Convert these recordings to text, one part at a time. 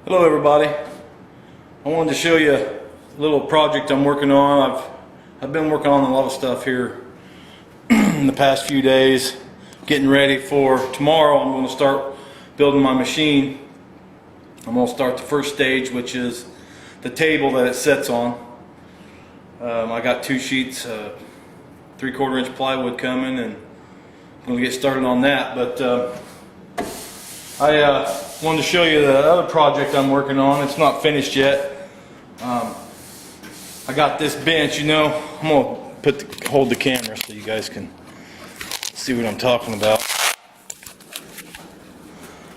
Hello everybody. I wanted to show you a little project I'm working on. I've been working on a lot of stuff here in the past few days, getting ready for tomorrow. I'm going to start building my machine. I'm going to start the first stage, which is the table that it sits on. I got 2 sheets, 3/4 inch plywood coming, and I'm going to get started on that. But I wanted to show you the other project I'm working on. It's not finished yet. I got this bench, you know. I'm going to hold the camera so you guys can see what I'm talking about.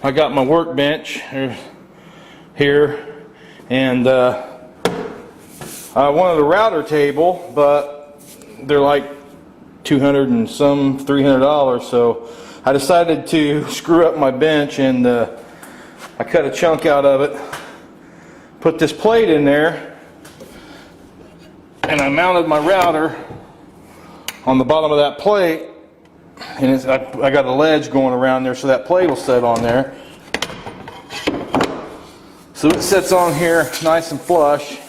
I got my workbench here, and I wanted a router table, but they're like $200 and some $300, so I decided to screw up my bench, and I cut a chunk out of it, put this plate in there, and I mounted my router on the bottom of that plate, and I got a ledge going around there so that plate will sit on there. So it sits on here nice and flush,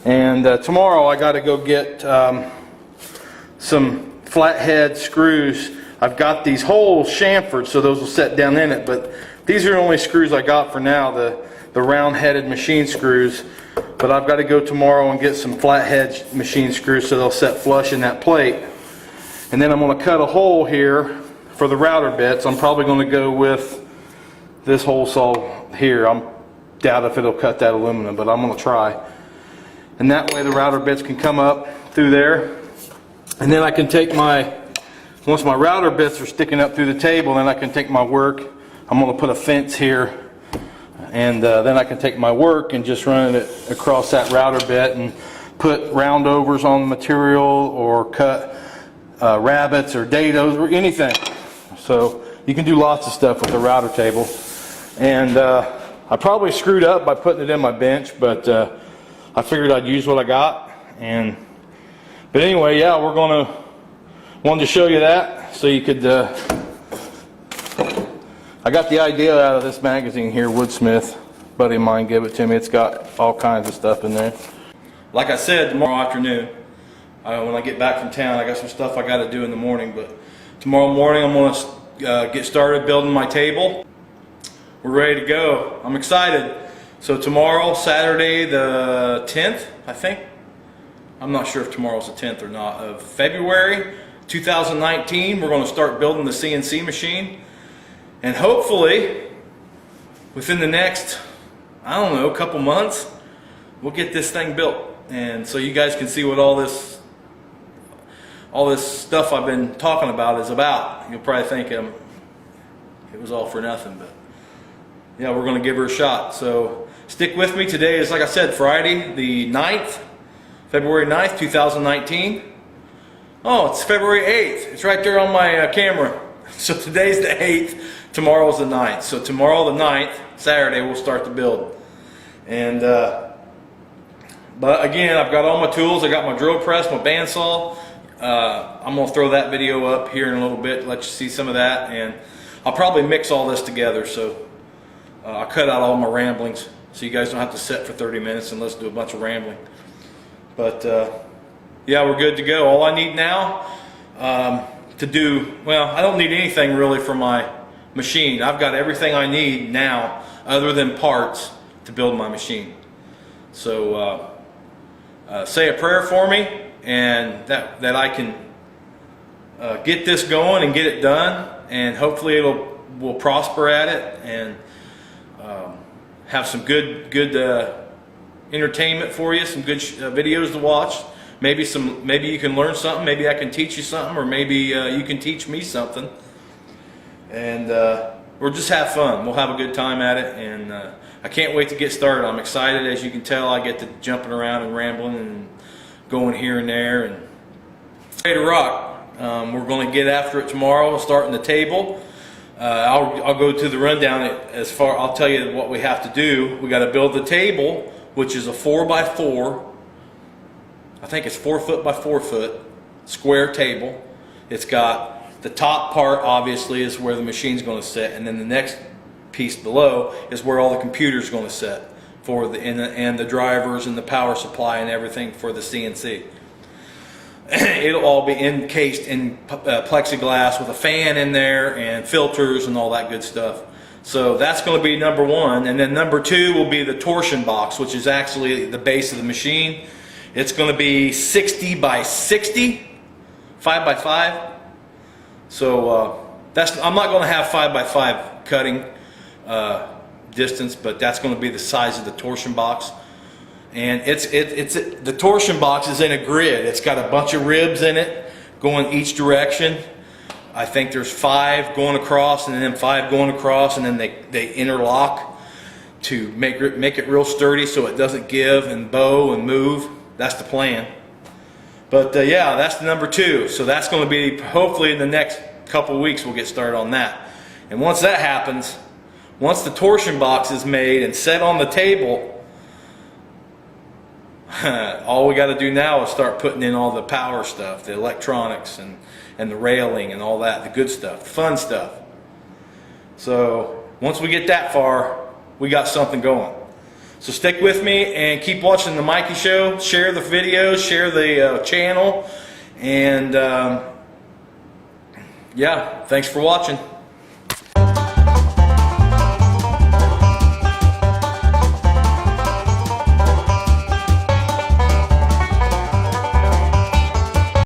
and tomorrow I got to go get some flathead screws. I've got these holes chamfered so those will set down in it, but these are the only screws I got for now, the round-headed machine screws. But I've got to go tomorrow and get some flathead machine screws so they'll set flush in that plate. And then I'm going to cut a hole here for the router bits. I'm probably going to go with this hole saw here. I doubt if it'll cut that aluminum, but I'm going to try. And that way the router bits can come up through there. And then I can take once my router bits are sticking up through the table, then I can take my work. I'm going to put a fence here, and then I can take my work and just run it across that router bit and put roundovers on the material, or cut rabbits or dados or anything. So you can do lots of stuff with the router table. And I probably screwed up by putting it in my bench, but I figured I'd use what I got. But anyway, yeah, wanted to show you that so you could. I got the idea out of this magazine here, Woodsmith. A buddy of mine gave it to me. It's got all kinds of stuff in there. Like I said, tomorrow afternoon, when I get back from town, I got some stuff I got to do in the morning. But tomorrow morning, I'm going to get started building my table. We're ready to go. I'm excited. So tomorrow, Saturday the 10th, I think. I'm not sure if tomorrow's the 10th or not, of February 2019, we're going to start building the CNC machine. And hopefully, within the next, I don't know, couple months, we'll get this thing built. And so you guys can see what all this stuff I've been talking about is about. You'll probably think it was all for nothing, but yeah, we're going to give her a shot. So stick with me. Today is, like I said, Friday the 9th, February 9th, 2019. Oh, it's February 8th. It's right there on my camera. So today's the 8th, tomorrow's the 9th. So tomorrow the 9th, Saturday, we'll start the build. And but again, I've got all my tools. I got my drill press, my bandsaw. I'm going to throw that video up here in a little bit, let you see some of that. And I'll probably mix all this together. So I'll cut out all my ramblings so you guys don't have to sit for 30 minutes and listen to a bunch of rambling. But yeah, we're good to go. All I need now to do, well, I don't need anything really for my machine. I've got everything I need now other than parts to build my machine. So say a prayer for me, and that I can get this going and get it done, and hopefully we'll prosper at it and have some good entertainment for you, some good videos to watch. Maybe you can learn something. Maybe I can teach you something, or maybe you can teach me something. And we'll just have fun. We'll have a good time at it, and I can't wait to get started. I'm excited. As you can tell, I get to jumping around and rambling and going here and there, and ready to rock. We're going to get after it tomorrow, starting the table. I'll go to the rundown I'll tell you what we have to do. We got to build the table, which is a 4x4. I think it's 4 foot by 4 foot square table. It's got the top part, obviously, is where the machine's going to sit, and then the next piece below is where all the computers are going to sit for and the drivers and the power supply and everything for the CNC. It'll all be encased in plexiglass with a fan in there and filters and all that good stuff. So that's going to be number one. And then number two will be the torsion box, which is actually the base of the machine. It's going to be 60 by 60, 5 by 5. So I'm not going to have 5 by 5 cutting distance, but that's going to be the size of the torsion box. And the torsion box is in a grid. It's got a bunch of ribs in it going each direction. I think there's 5 going across and then 5 going across, and then they interlock to make it real sturdy so it doesn't give and bow and move. That's the plan. But yeah, that's the number 2. So that's going to be hopefully in the next couple weeks we'll get started on that. And once that happens, once the torsion box is made and set on the table, all we got to do now is start putting in all the power stuff, the electronics and the railing and all that, the good stuff, the fun stuff. So once we get that far, we got something going. So stick with me and keep watching the Mikey Show. Share the videos, share the channel, and yeah, thanks for watching.